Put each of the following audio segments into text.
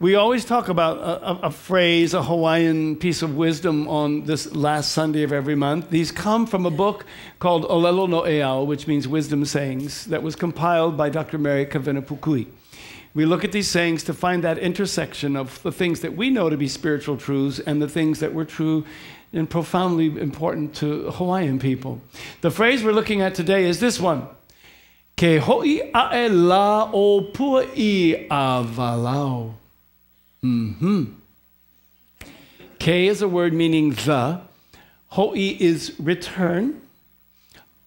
We always talk about a phrase, a Hawaiian piece of wisdom on this last Sunday of every month. These come from a book called Awalau, which means wisdom sayings, that was compiled by Dr. Mary Kavenapukui. We look at these sayings to find that intersection of the things that we know to be spiritual truths and the things that were true and profoundly important to Hawaiian people. The phrase we're looking at today is this one. Ke hoi ae la opua I awalau. Ke is a word meaning the. Hoi is return.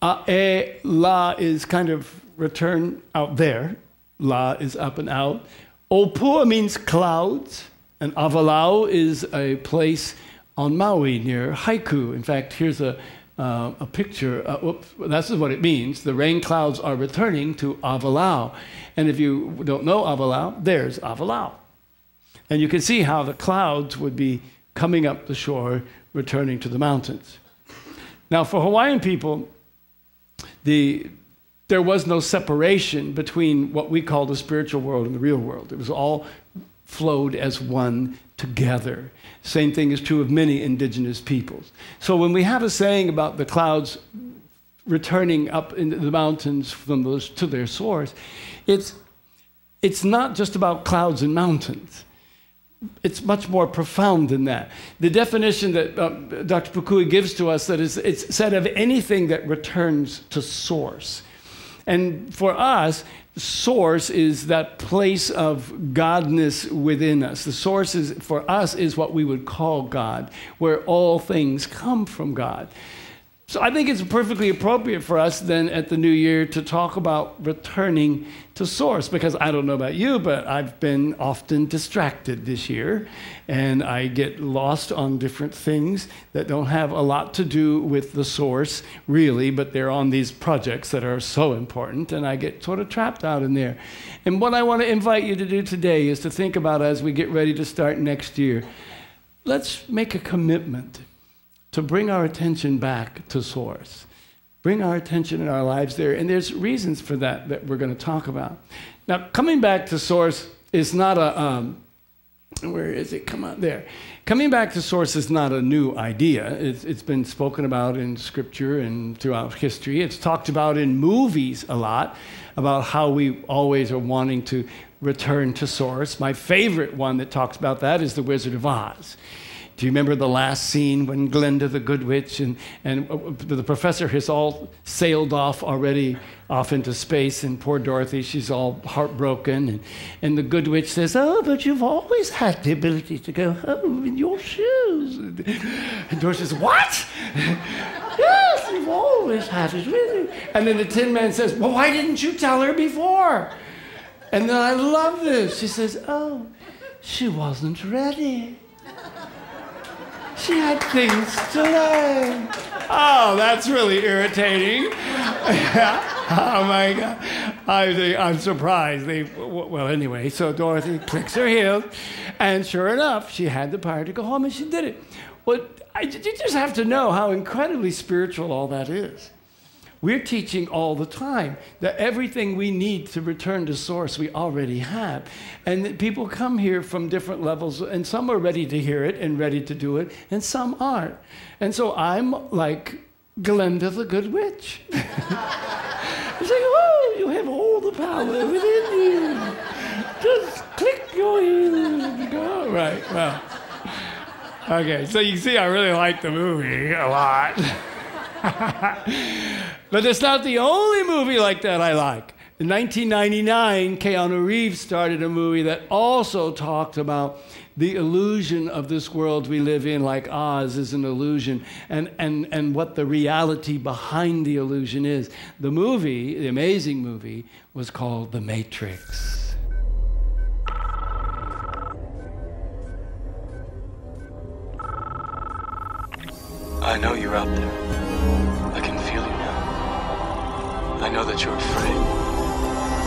Ae la is kind of return out there. La is up and out. Opua means clouds. And awalau is a place on Maui near Haiku. In fact, here's a picture. That's what it means. The rain clouds are returning to Awalau. And if you don't know Awalau, there's Awalau. And you can see how the clouds would be coming up the shore, returning to the mountains. Now, for Hawaiian people, there was no separation between what we call the spiritual world and the real world. It was all flowed as one together. Same thing is true of many indigenous peoples. So when we have a saying about the clouds returning up into the mountains from those to their source, it's not just about clouds and mountains. It's much more profound than that. The definition that Dr. Pukui gives to us, that is, it's said of anything that returns to source. And for us, source is that place of godness within us. The source is, for us, is what we would call God, where all things come from God. So I think it's perfectly appropriate for us then at the new year to talk about returning to source, because I don't know about you, but I've been often distracted this year, and I get lost on different things that don't have a lot to do with the source, really, but they're on these projects that are so important, and I get sort of trapped out in there. And what I want to invite you to do today is to think about, as we get ready to start next year, let's make a commitment to bring our attention back to source. Bring our attention in our lives there. And there's reasons for that that we're going to talk about. Now, coming back to source is not a, where is it? Come on, there. Coming back to source is not a new idea. It's been spoken about in scripture and throughout history. It's talked about in movies a lot, about how we always are wanting to return to source. My favorite one that talks about that is The Wizard of Oz. Do you remember the last scene when Glinda the Good Witch and the professor has all sailed off already off into space, and poor Dorothy, she's all heartbroken, and the Good Witch says, "Oh, but you've always had the ability to go home in your shoes." And Dorothy says, "What?" "Yes, you've always had it with you." And then the Tin Man says, "Well, why didn't you tell her before?" And then I love this. She says, "Oh, she wasn't ready. She had things to learn." Oh, that's really irritating. Oh my God. I'm surprised. Well, anyway, so Dorothy clicks her heels, and sure enough, she had the power to go home, and she did it. Well, you just have to know how incredibly spiritual all that is. We're teaching all the time that everything we need to return to source we already have. And that people come here from different levels, and some are ready to hear it and ready to do it, and some aren't. And so I'm like Glinda the Good Witch. It's like, oh, you have all the power within you. Just click your heels and go. Right, well. Okay, so you see I really like the movie a lot. But it's not the only movie like that I like. In 1999, Keanu Reeves started a movie that also talked about the illusion of this world we live in, like Oz is an illusion, and what the reality behind the illusion is. The movie, the amazing movie, was called The Matrix. I know you're out there. I can feel you now. I know that you're afraid.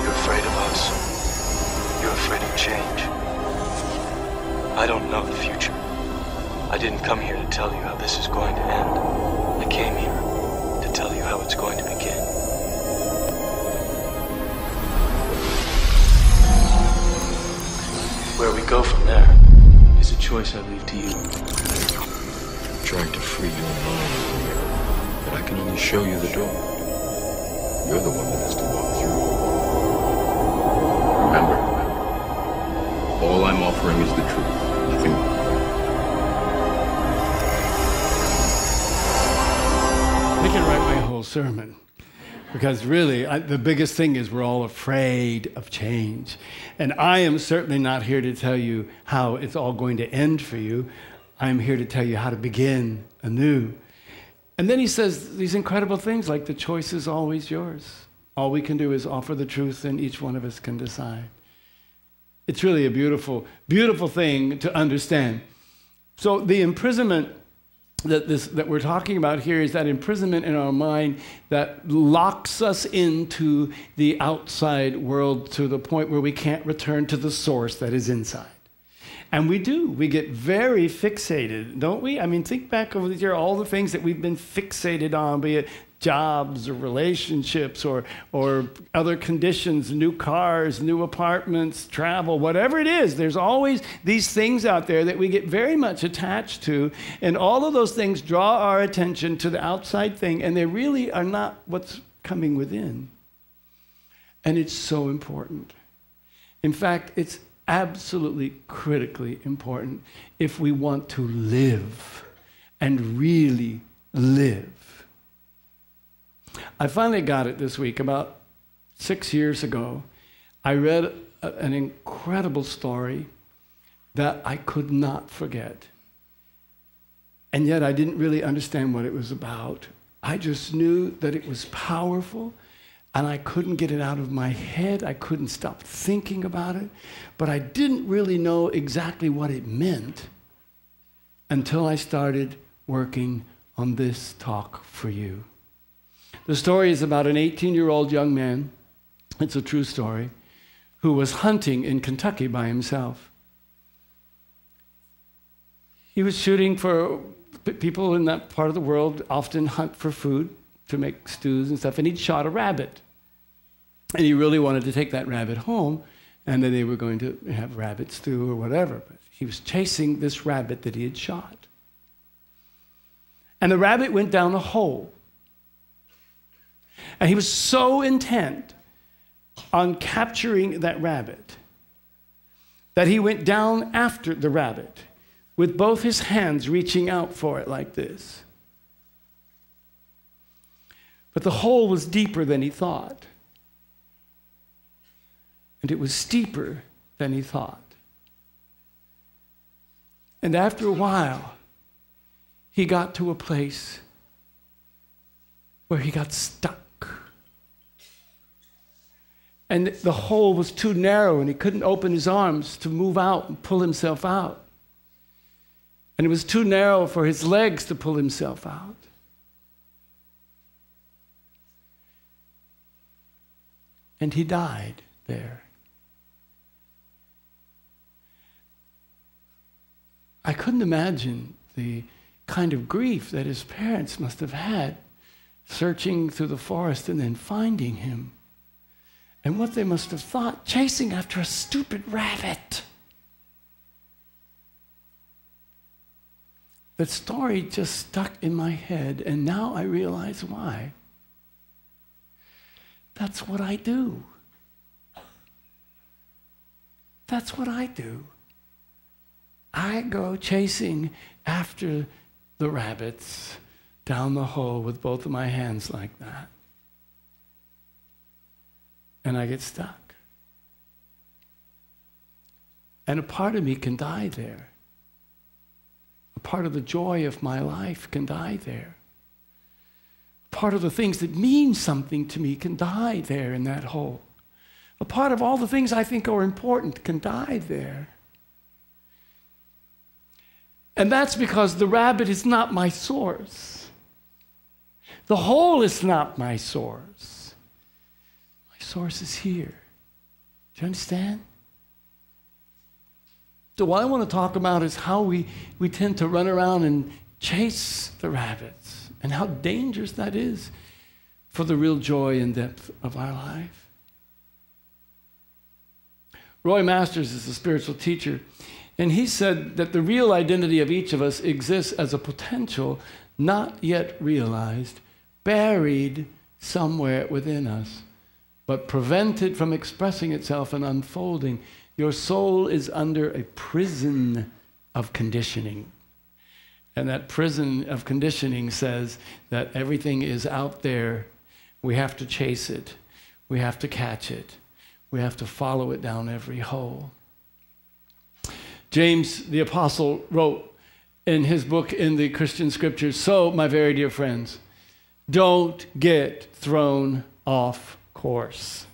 You're afraid of us. You're afraid of change. I don't know the future. I didn't come here to tell you how this is going to end. I came here to tell you how it's going to begin. Where we go from choice I leave to you. I'm trying to free your mind, but I can only show you the door. You're the one that has to walk through. Remember, all I'm offering is the truth, nothing more. I can write my whole sermon. Because really, the biggest thing is we're all afraid of change. And I am certainly not here to tell you how it's all going to end for you. I'm here to tell you how to begin anew. And then he says these incredible things like the choice is always yours. All we can do is offer the truth and each one of us can decide. It's really a beautiful, beautiful thing to understand. So the imprisonment that we're talking about here is that imprisonment in our mind that locks us into the outside world to the point where we can't return to the source that is inside. And we do. We get very fixated, don't we? I mean, think back over the year, all the things that we've been fixated on, be it jobs or relationships or other conditions, new cars, new apartments, travel, whatever it is. There's always these things out there that we get very much attached to, and all of those things draw our attention to the outside thing, and they really are not what's coming within. And it's so important. In fact, it's absolutely critically important if we want to live and really live. I finally got it this week. About 6 years ago, I read an incredible story that I could not forget. And yet I didn't really understand what it was about. I just knew that it was powerful, and I couldn't get it out of my head. I couldn't stop thinking about it. But I didn't really know exactly what it meant until I started working on this talk for you. The story is about an 18-year-old young man, it's a true story, who was hunting in Kentucky by himself. He was shooting for people in that part of the world, often hunt for food to make stews and stuff, and he'd shot a rabbit. And he really wanted to take that rabbit home, and then they were going to have rabbit stew or whatever. But he was chasing this rabbit that he had shot. And the rabbit went down a hole. And he was so intent on capturing that rabbit that he went down after the rabbit with both his hands reaching out for it like this. But the hole was deeper than he thought. And it was steeper than he thought. And after a while, he got to a place where he got stuck. And the hole was too narrow, and he couldn't open his arms to move out and pull himself out. And it was too narrow for his legs to pull himself out. And he died there. I couldn't imagine the kind of grief that his parents must have had searching through the forest and then finding him. And what they must have thought, chasing after a stupid rabbit. The story just stuck in my head, and now I realize why. That's what I do. That's what I do. I go chasing after the rabbits down the hole with both of my hands like that. And I get stuck. And a part of me can die there. A part of the joy of my life can die there. Part of the things that mean something to me can die there in that hole. A part of all the things I think are important can die there. And that's because the rabbit is not my source. The hole is not my source. Source is here. Do you understand? So what I want to talk about is how we tend to run around and chase the rabbits and how dangerous that is for the real joy and depth of our life. Roy Masters is a spiritual teacher. And he said that the real identity of each of us exists as a potential not yet realized, buried somewhere within us, but prevented from expressing itself and unfolding. Your soul is under a prison of conditioning. And that prison of conditioning says that everything is out there. We have to chase it. We have to catch it. We have to follow it down every hole. James the Apostle wrote in his book in the Christian Scriptures, so, my very dear friends, don't get thrown off course.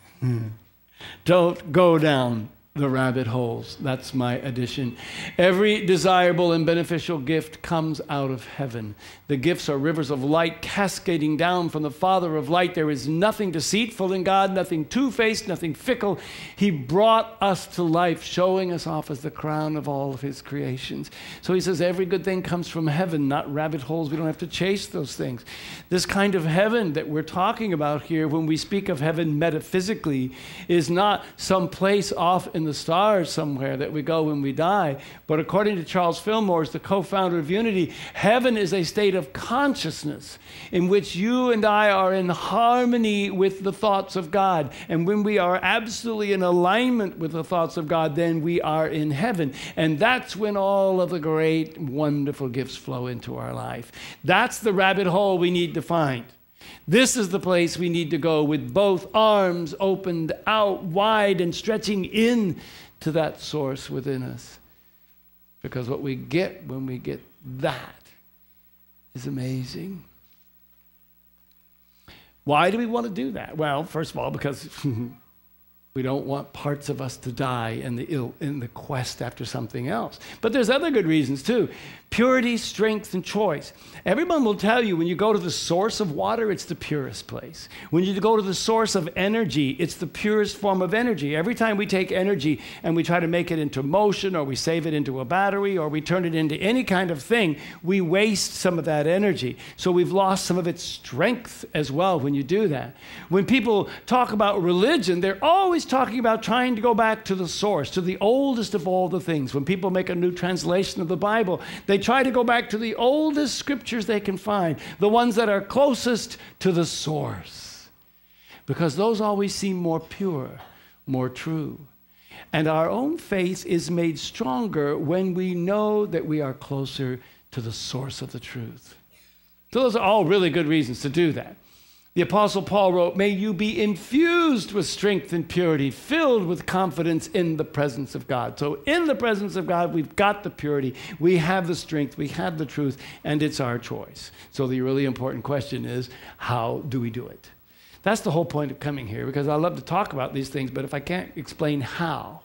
Don't go down the rabbit holes. That's my addition. Every desirable and beneficial gift comes out of heaven. The gifts are rivers of light cascading down from the Father of light. There is nothing deceitful in God, nothing two-faced, nothing fickle. He brought us to life, showing us off as the crown of all of his creations. So he says every good thing comes from heaven, not rabbit holes. We don't have to chase those things. This kind of heaven that we're talking about here, when we speak of heaven metaphysically, is not some place off in the stars somewhere that we go when we die. But according to Charles Fillmore, the co-founder of Unity, heaven is a state of consciousness in which you and I are in harmony with the thoughts of God. And when we are absolutely in alignment with the thoughts of God, then we are in heaven. And that's when all of the great, wonderful gifts flow into our life. That's the rabbit hole we need to find. This is the place we need to go with both arms opened out wide and stretching in to that source within us. Because what we get when we get that is amazing. Why do we want to do that? Well, first of all, because we don't want parts of us to die in the quest after something else. But there's other good reasons too. Purity, strength, and choice. Everyone will tell you when you go to the source of water, it's the purest place. When you go to the source of energy, it's the purest form of energy. Every time we take energy and we try to make it into motion, or we save it into a battery, or we turn it into any kind of thing, we waste some of that energy. So we've lost some of its strength as well when you do that. When people talk about religion, they're always talking about trying to go back to the source, to the oldest of all the things. When people make a new translation of the Bible, they try to go back to the oldest scriptures they can find, the ones that are closest to the source, because those always seem more pure, more true. And our own faith is made stronger when we know that we are closer to the source of the truth. So those are all really good reasons to do that. The Apostle Paul wrote, may you be infused with strength and purity, filled with confidence in the presence of God. So in the presence of God, we've got the purity, we have the strength, we have the truth, and it's our choice. So the really important question is, how do we do it? That's the whole point of coming here, because I love to talk about these things, but if I can't explain how,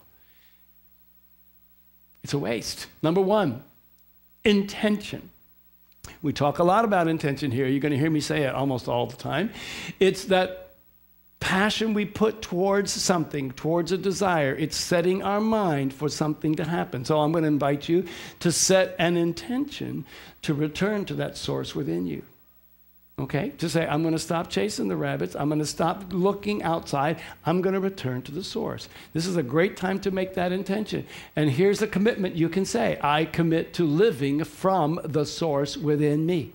it's a waste. Number one, intention. We talk a lot about intention here. You're going to hear me say it almost all the time. It's that passion we put towards something, towards a desire. It's setting our mind for something to happen. So I'm going to invite you to set an intention to return to that source within you. Okay? To say, I'm going to stop chasing the rabbits. I'm going to stop looking outside. I'm going to return to the source. This is a great time to make that intention. And here's a commitment you can say. I commit to living from the source within me.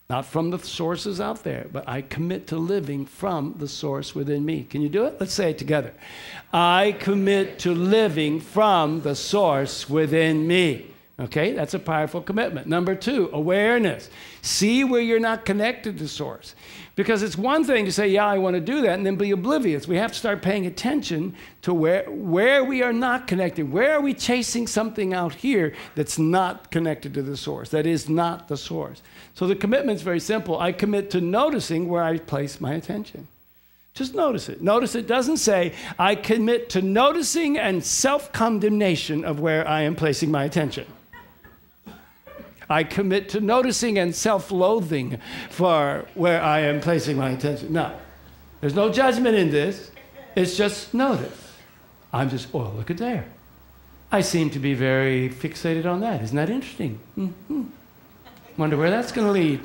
Not from the sources out there, but I commit to living from the source within me. Can you do it? Let's say it together. I commit to living from the source within me. Okay, that's a powerful commitment. Number two, awareness. See where you're not connected to source. Because it's one thing to say, yeah, I want to do that, and then be oblivious. We have to start paying attention to where we are not connected. Where are we chasing something out here that's not connected to the source, that is not the source? So the commitment's very simple. I commit to noticing where I place my attention. Just notice it. Notice it doesn't say, I commit to noticing and self-condemnation of where I am placing my attention. I commit to noticing and self-loathing for where I am placing my attention. No, there's no judgment in this. It's just notice. I'm just, oh, look at there. I seem to be very fixated on that. Isn't that interesting? Mm-hmm. Wonder where that's going to lead.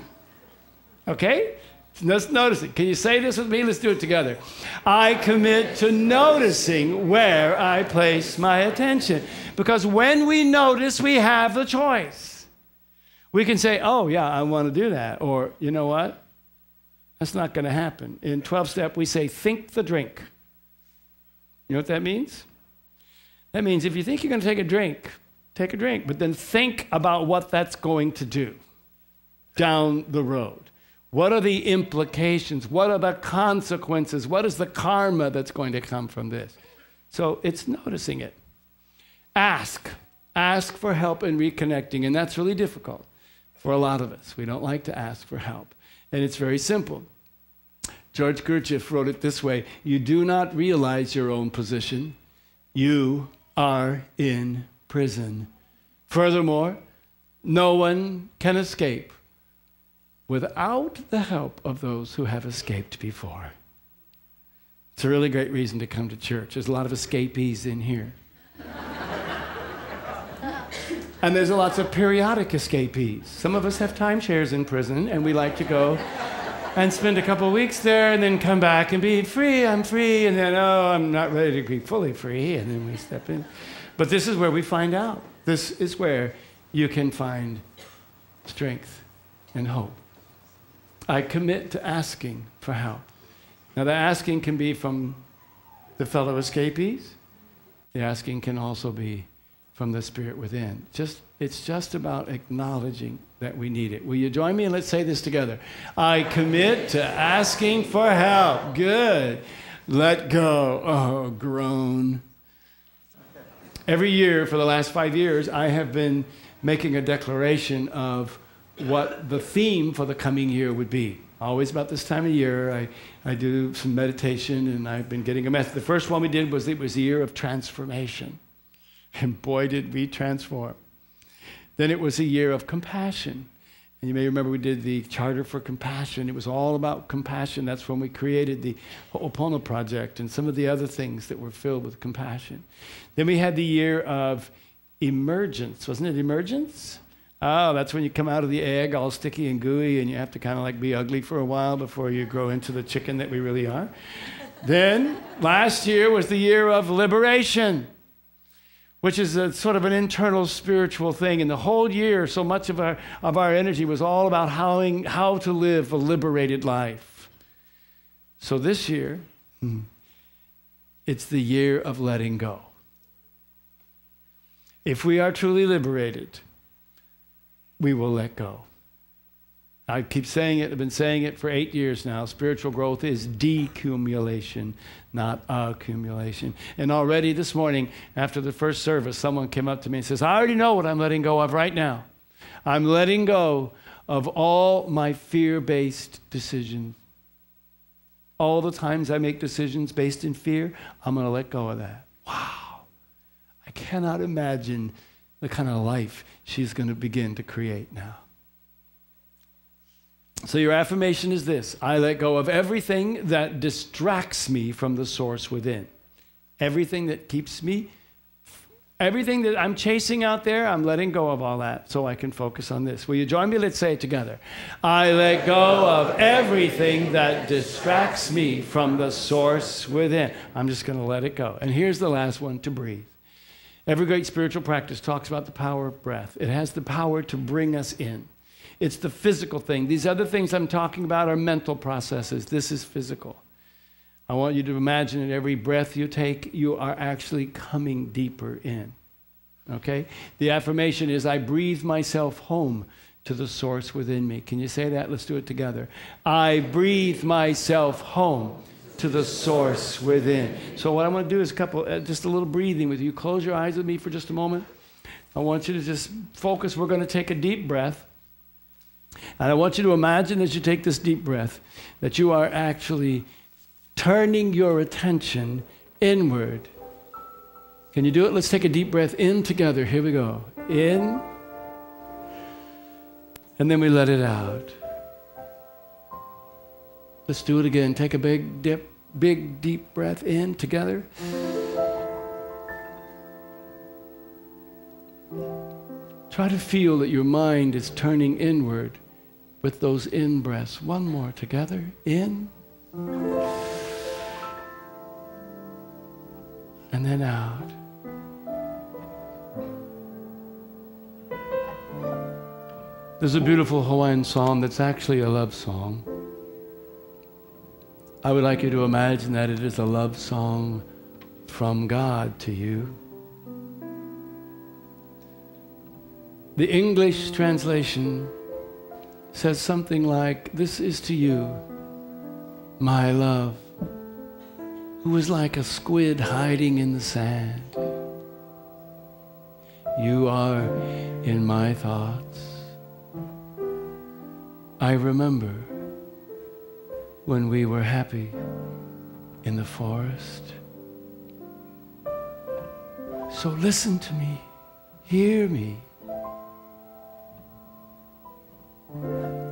Okay? Let's notice it. Can you say this with me? Let's do it together. I commit to noticing where I place my attention. Because when we notice, we have the choice. We can say, oh, yeah, I want to do that. Or, you know what? That's not going to happen. In 12-step, we say, think the drink. You know what that means? That means if you think you're going to take a drink, but then think about what that's going to do down the road. What are the implications? What are the consequences? What is the karma that's going to come from this? So it's noticing it. Ask for help in reconnecting, and that's really difficult for a lot of us. We don't like to ask for help, and it's very simple. George Gurdjieff wrote it this way: you do not realize your own position. You are in prison. Furthermore, no one can escape without the help of those who have escaped before. It's a really great reason to come to church. There's a lot of escapees in here. And there's lots of periodic escapees. Some of us have timeshares in prison, and we like to go and spend a couple of weeks there and then come back and be free, I'm free, and then, oh, I'm not ready to be fully free, and then we step in. But this is where we find out. This is where you can find strength and hope. I commit to asking for help. Now, the asking can be from the fellow escapees. The asking can also be from the spirit within. It's just about acknowledging that we need it. Will you join me and let's say this together? I commit to asking for help. Good. Let go. Oh, groan. Every year for the last 5 years, I have been making a declaration of what the theme for the coming year would be. Always about this time of year, I do some meditation, and I've been getting a message. The first one we did was it was the year of transformation. And boy, did we transform. Then it was a year of compassion. And you may remember we did the Charter for Compassion. It was all about compassion. That's when we created the Ho'opono Project and some of the other things that were filled with compassion. Then we had the year of emergence. Wasn't it emergence? Oh, that's when you come out of the egg all sticky and gooey, and you have to kind of like be ugly for a while before you grow into the chicken that we really are. Then last year was the year of liberation, which is a sort of an internal spiritual thing. And the whole year, so much of our energy was all about how to live a liberated life. So this year, it's the year of letting go. If we are truly liberated, we will let go. I keep saying it. I've been saying it for 8 years now. Spiritual growth is decumulation, not accumulation. And already this morning, after the first service, someone came up to me and says, I already know what I'm letting go of right now. I'm letting go of all my fear-based decisions. All the times I make decisions based in fear, I'm going to let go of that. Wow. I cannot imagine the kind of life she's going to begin to create now. So your affirmation is this: I let go of everything that distracts me from the source within. Everything that keeps me, everything that I'm chasing out there, I'm letting go of all that so I can focus on this. Will you join me? Let's say it together. I let go of everything that distracts me from the source within. I'm just going to let it go. And here's the last one: to breathe. Every great spiritual practice talks about the power of breath. It has the power to bring us in. It's the physical thing. These other things I'm talking about are mental processes. This is physical. I want you to imagine that every breath you take, you are actually coming deeper in. Okay? The affirmation is, I breathe myself home to the source within me. Can you say that? Let's do it together. I breathe myself home to the source within. So what I want to do is just a little breathing with you. Close your eyes with me for just a moment. I want you to just focus. We're going to take a deep breath. And I want you to imagine as you take this deep breath that you are actually turning your attention inward. Can you do it? Let's take a deep breath in together. Here we go. In. And then we let it out. Let's do it again. Take a big deep breath in together. Try to feel that your mind is turning inward with those in-breaths. One more together. In. And then out. There's a beautiful Hawaiian song that's actually a love song. I would like you to imagine that it is a love song from God to you. The English translation says something like, "This is to you, my love, who is like a squid hiding in the sand. You are in my thoughts. I remember when we were happy in the forest. So listen to me, hear me,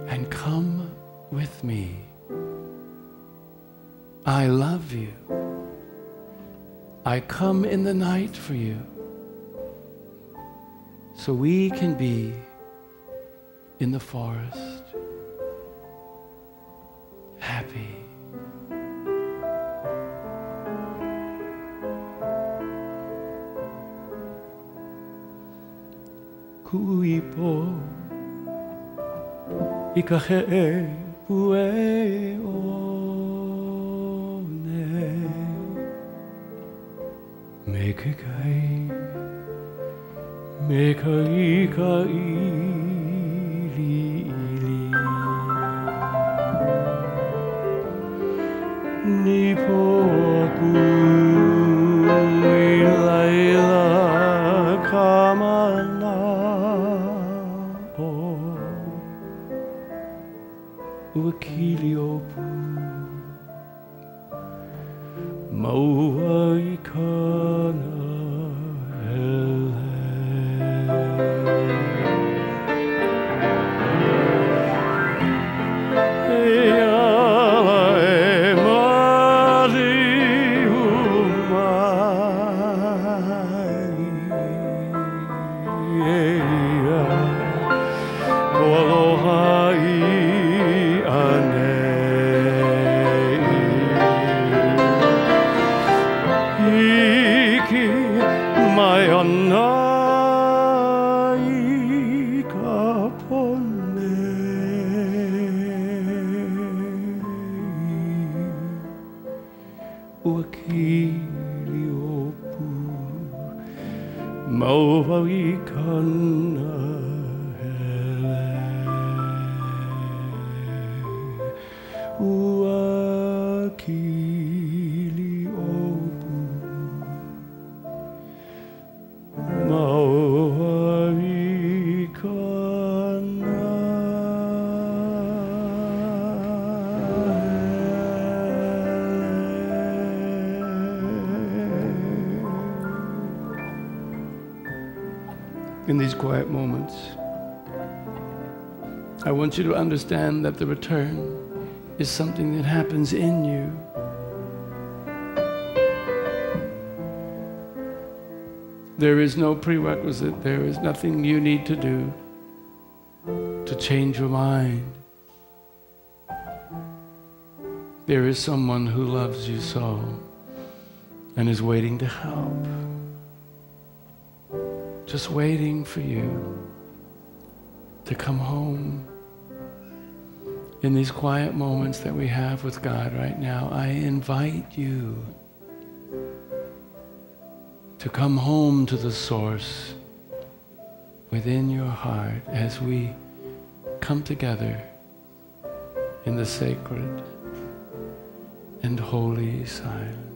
and come with me. I love you. I come in the night for you, so we can be in the forest, happy." Kuipo ikahe pue one mekai kai ili nipoku ilaila kamana Uakiliopu Mauaikana Hele Ealae Mari Umai Koalohai Uakiliopu Mauaikana Hele Uakiliopu Mauaikana In these quiet moments, I want you to understand that the return is something that happens in you. There is no prerequisite. There is nothing you need to do to change your mind. There is someone who loves you so and is waiting to help. Just waiting for you to come home. In these quiet moments that we have with God right now, I invite you to come home to the source within your heart as we come together in the sacred and holy silence.